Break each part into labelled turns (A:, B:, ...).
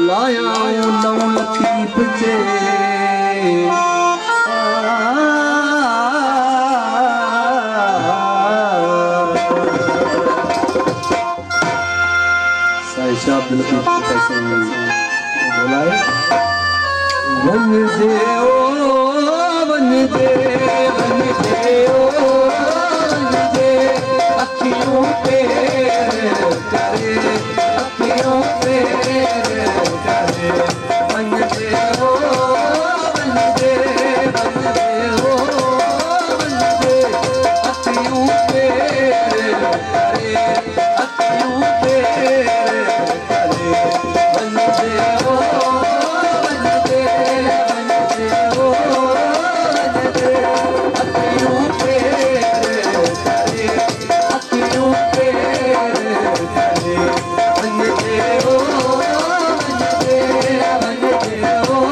A: लाया नौ लतीफ चे साहिब लतीफ कैसे बोला है वन दे ओ वन दे वन दे ओ वन दे अखियों पे करे अखियों पे करे वन दे ओ वन दे वन दे ओ वन दे अखियों पे करे अखियों पे करे वन दे ओ वन दे वन दे ओ वन दे अखियों पे करे अखियों पे करे वन दे ओ वन दे वन दे ओ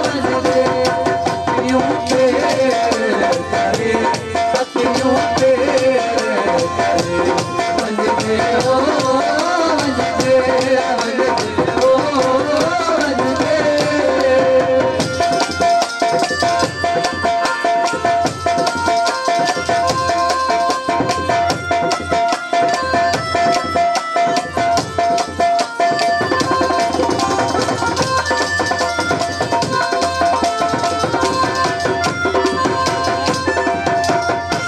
A: वन दे अखियों पे करे अखियों पे करे वन दे ओ वन दे वन दे ओ वन दे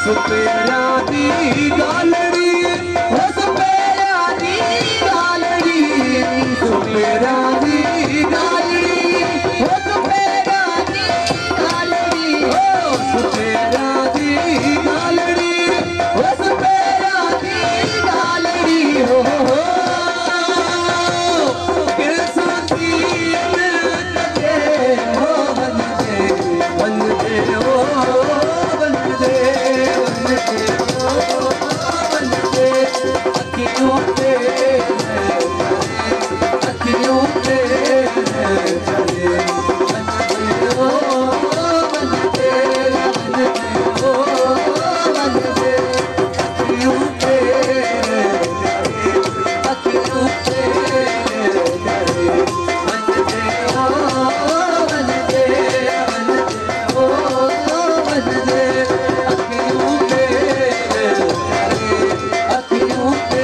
A: सुपेरा दी गालड़ी ओ सुपेरा दी गालड़ी सुपेरा दी गालड़ी ओ सुपेरा दी गालड़ी ओ सुपेरा दी गालड़ी ओ सुपेरा दी गालड़ी हो किरसाती मिलते हो बंदे बंदे हो बंदे अखियों पे अखियों पे करे बनते हो बनते बनते हो बनते अखियों पे करे अखियों पे करे बनते हो बनते बनते हो बनते अखियों पे करे अखियों पे करे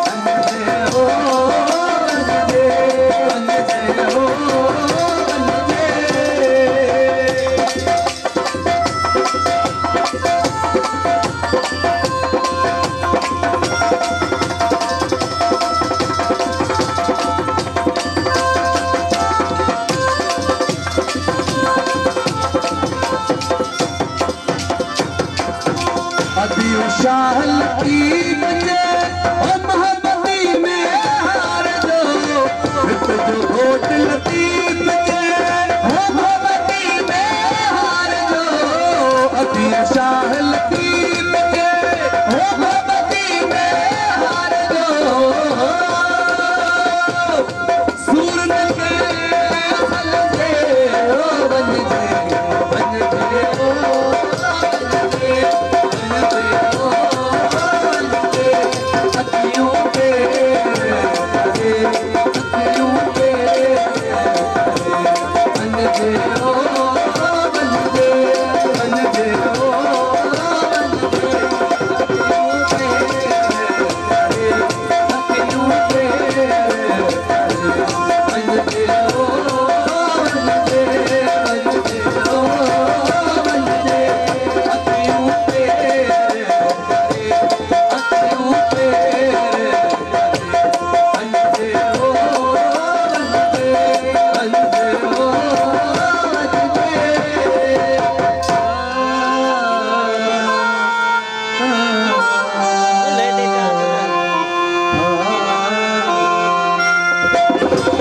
A: बनते हो बनते बनते हो बनते अरे शाह की बचे और मोहब्बती में हार दो जो घोट लतीफ के मोहब्बती में हार दो अभी शाह लतीफ के मोहब्बती में हार दो सूर के सल से ओ बन गए ओ बन गए ओ